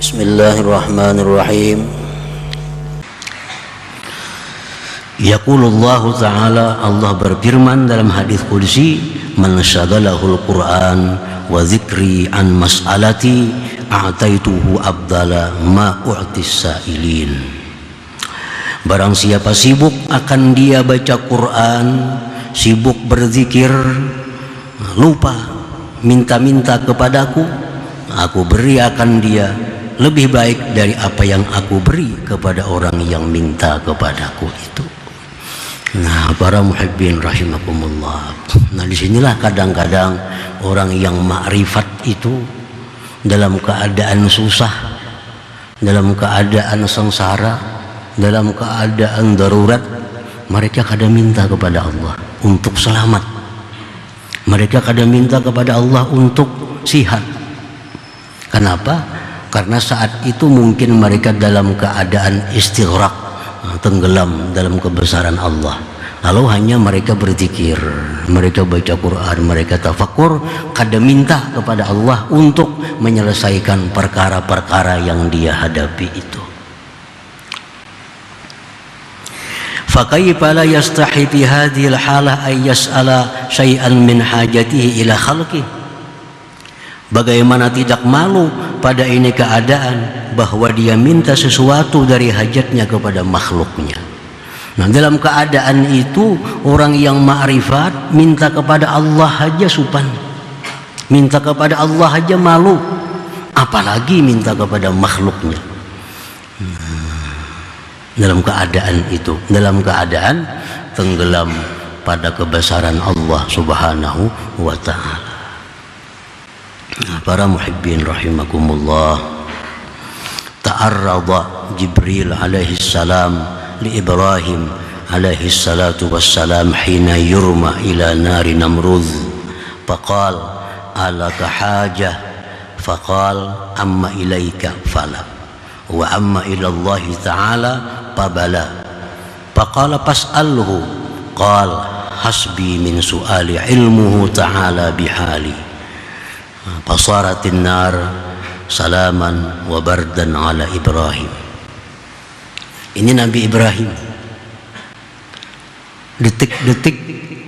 Bismillahirrahmanirrahim. Yaqulullahu ta'ala, Allah berfirman dalam hadis qudsi, man syagalahul Qur'an wa dzikri an mas'alati a'taituhu abdala ma u'tis sa'ilin. Barang siapa sibuk akan dia baca Quran, sibuk berzikir, lupa minta-minta kepadaku, aku beri akan dia lebih baik dari apa yang aku beri kepada orang yang minta kepadaku itu. Nah, para muhibbin rahimakumullah. Nah, disinilah kadang-kadang orang yang makrifat itu dalam keadaan susah, dalam keadaan sengsara, dalam keadaan darurat, mereka kadang minta kepada Allah untuk selamat. Mereka kadang minta kepada Allah untuk sihat. Kenapa? Karena saat itu mungkin mereka dalam keadaan istighraq, tenggelam dalam kebesaran Allah. Lalu hanya mereka berzikir, mereka baca Quran, mereka tafakur, kadang minta kepada Allah untuk menyelesaikan perkara-perkara yang dia hadapi itu. Fakaifa la yastahi fi hadhihi al-halah ay yas'ala syai'an min hajatihi ila khalqihi. Bagaimana tidak malu pada ini keadaan bahwa dia minta sesuatu dari hajatnya kepada makhluknya. Nah, dalam keadaan itu orang yang ma'rifat minta kepada Allah saja supan, minta kepada Allah saja malu, apalagi minta kepada makhluknya. Dalam keadaan itu, dalam keadaan tenggelam pada kebesaran Allah Subhanahu wa ta'ala. Para muhibbin rahimakumullah, ta'arrada Jibril alaihi salam li Ibrahim alaihi salatu wassalam hina yurma ila nari Namrud faqal alaka hajah faqal amma ilaika fala wa amma ila Allah ta'ala fabala faqala fas'alhu qal hasbi min su'ali ilmuhu ta'ala bihali fasaratin nar salaman wa bardan ala Ibrahim. Ini Nabi Ibrahim, detik-detik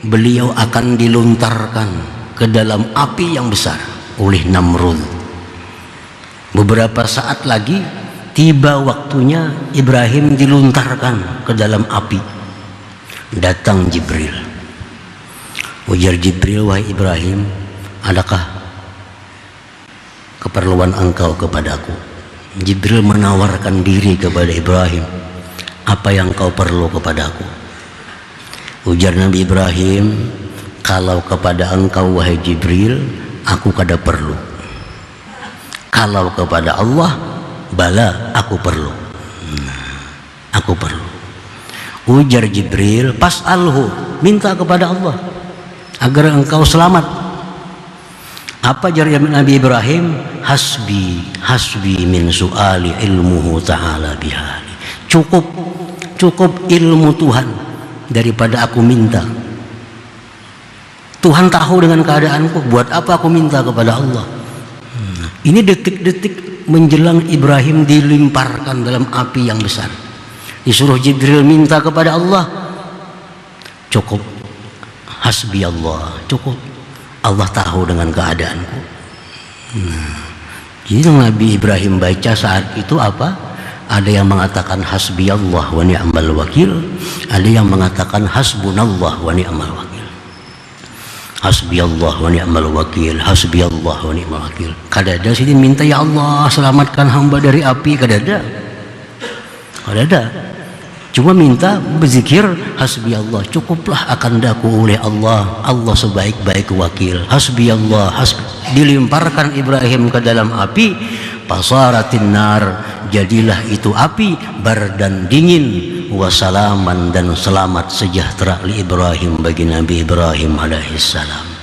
beliau akan dilontarkan ke dalam api yang besar oleh Namrud. Beberapa saat lagi tiba waktunya Ibrahim dilontarkan ke dalam api. Datang Jibril. Ujar Jibril, wahai Ibrahim, adakah keperluan engkau kepadaku? Jibril menawarkan diri kepada Ibrahim, apa yang kau perlu kepadaku? Ujar Nabi Ibrahim, kalau kepada engkau wahai Jibril, aku kada perlu. Kalau kepada Allah, bala aku perlu. Aku perlu. Ujar Jibril, pas'alhu, minta kepada Allah agar engkau selamat. Apa jawab Nabi Ibrahim? Hasbi min su'ali ilmuhu ta'ala bihali. Cukup ilmu Tuhan daripada aku minta. Tuhan tahu dengan keadaanku, buat apa aku minta kepada Allah? Ini detik-detik menjelang Ibrahim dilimparkan dalam api yang besar. Disuruh Jibril minta kepada Allah. Cukup. Hasbi Allah, cukup. Allah tahu dengan keadaanku. Jadi Nabi Ibrahim baca saat itu apa? Ada yang mengatakan hasbi Allah wa ni'mal wakil, ada yang mengatakan hasbunallah wa ni'mal wakil. Hasbi Allah wa ni'mal wakil, hasbi Allah wa ni'mal wakil. Kada ada sini minta ya Allah selamatkan hamba dari api, kada ada. Kada ada. Cuma minta berzikir hasbi Allah, cukuplah akan daku oleh Allah, Allah sebaik-baik wakil. Hasbi Allah, dilimparkan Ibrahim ke dalam api, pasaratin nar, jadilah itu api bardan dingin, wasalaman dan selamat sejahtera li Ibrahim bagi Nabi Ibrahim alaihissalam.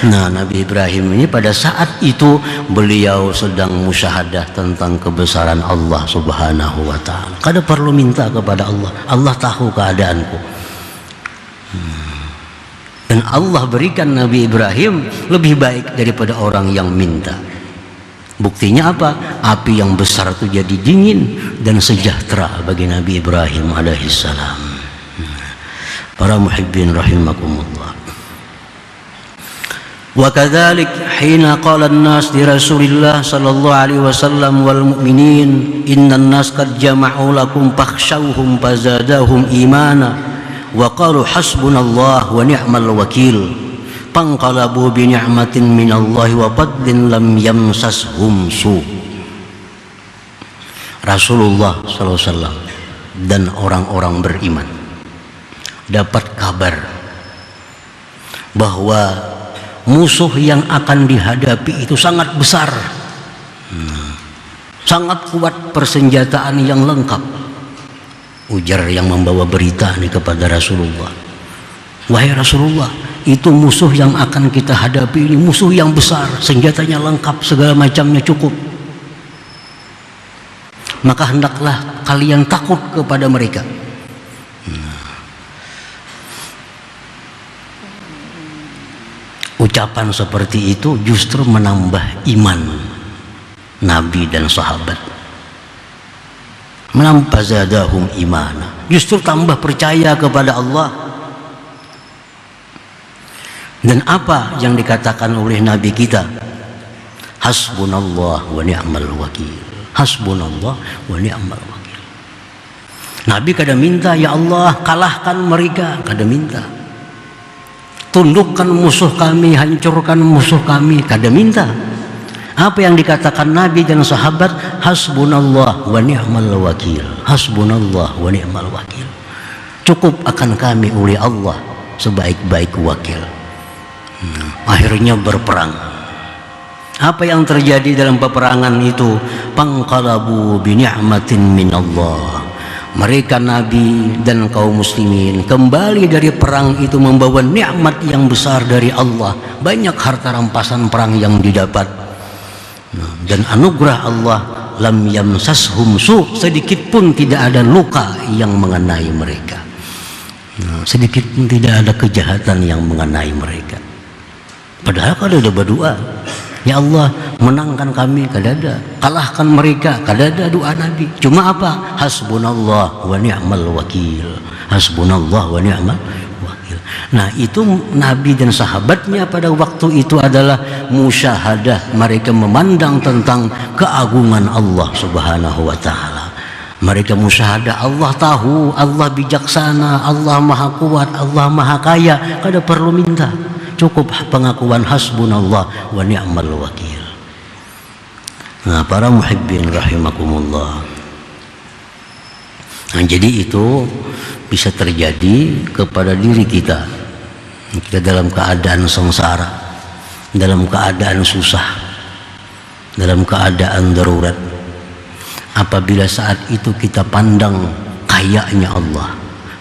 Nah, Nabi Ibrahim ini pada saat itu beliau sedang musyahadah tentang kebesaran Allah Subhanahu wa ta'ala. Kada perlu minta kepada Allah, Allah tahu keadaanku. Dan Allah berikan Nabi Ibrahim lebih baik daripada orang yang minta. Buktinya apa? Api yang besar itu jadi dingin dan sejahtera bagi Nabi Ibrahim alaihissalam. Para muhibbin rahimakumullah. Wa kadzalik hina qala an-nas li Rasulillah sallallahu alaihi wasallam wal mu'minin innan nas qad jama'u lakum fakhshawhum fazadahum imana wa qalu hasbunallah wa ni'mal wakil. Panqalabu bi ni'matin minallahi wa fadlin lam yamsashum su. Rasulullah sallallahu alaihi wasallam dan orang-orang beriman dapat kabar bahwa musuh yang akan dihadapi itu sangat besar, sangat kuat, persenjataan yang lengkap. Ujar yang membawa berita ini kepada Rasulullah, wahai Rasulullah, itu musuh yang akan kita hadapi ini musuh yang besar, senjatanya lengkap, segala macamnya cukup. Maka hendaklah kalian takut kepada mereka. Ucapan seperti itu justru menambah iman Nabi dan sahabat. Menambah zadahum imana, justru tambah percaya kepada Allah. Dan apa yang dikatakan oleh Nabi kita? Hasbunallah wa ni'mal wakil. Hasbunallah wa ni'mal wakil. Nabi kada minta, ya Allah kalahkan mereka, kada minta. Tundukkan musuh kami, hancurkan musuh kami, kada minta. Apa yang dikatakan Nabi dan sahabat? Hasbunallah wa ni'mal wakil. Hasbunallah wa ni'mal wakil. Cukup akan kami oleh Allah sebaik-baik wakil. Akhirnya berperang. Apa yang terjadi dalam peperangan itu? Panqalabu bi ni'matin minallah. Mereka Nabi dan kaum muslimin kembali dari perang itu membawa nikmat yang besar dari Allah. Banyak harta rampasan perang yang didapat. Dan anugerah Allah, lam yamsashum su, sedikit pun tidak ada luka yang mengenai mereka. Sedikit pun tidak ada kejahatan yang mengenai mereka. Padahal kalau ada berdoa, ya Allah menangkan kami, kada ada. Kalahkan mereka, kada ada doa Nabi. Cuma apa? Hasbunallah wa ni'mal wakil. Hasbunallah wa ni'mal wakil. Nah itu Nabi dan sahabatnya pada waktu itu adalah musyahadah. Mereka memandang tentang keagungan Allah subhanahu wa ta'ala. Mereka musyahadah, Allah tahu, Allah bijaksana, Allah maha kuat, Allah maha kaya. Kada perlu minta, cukup pengakuan hasbunallah wa ni'mal wakil. Nah para muhibbin rahimakumullah, nah jadi itu bisa terjadi kepada diri kita. Kita dalam keadaan sengsara, dalam keadaan susah, dalam keadaan darurat. Apabila saat itu kita pandang kayanya Allah,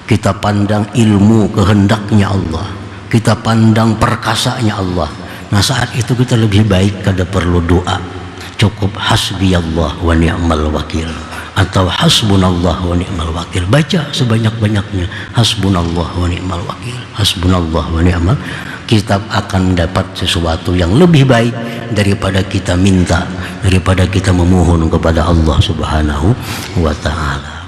kita pandang ilmu kehendaknya Allah, kita pandang perkasanya Allah, nah saat itu kita lebih baik kada perlu doa, cukup hasbiyallah wa ni'mal wakil atau hasbunallah wa ni'mal wakil. Baca sebanyak-banyaknya hasbunallah wa ni'mal wakil, hasbunallah wa ni'mal. Kita akan dapat sesuatu yang lebih baik daripada kita minta, daripada kita memohon kepada Allah subhanahu wa ta'ala.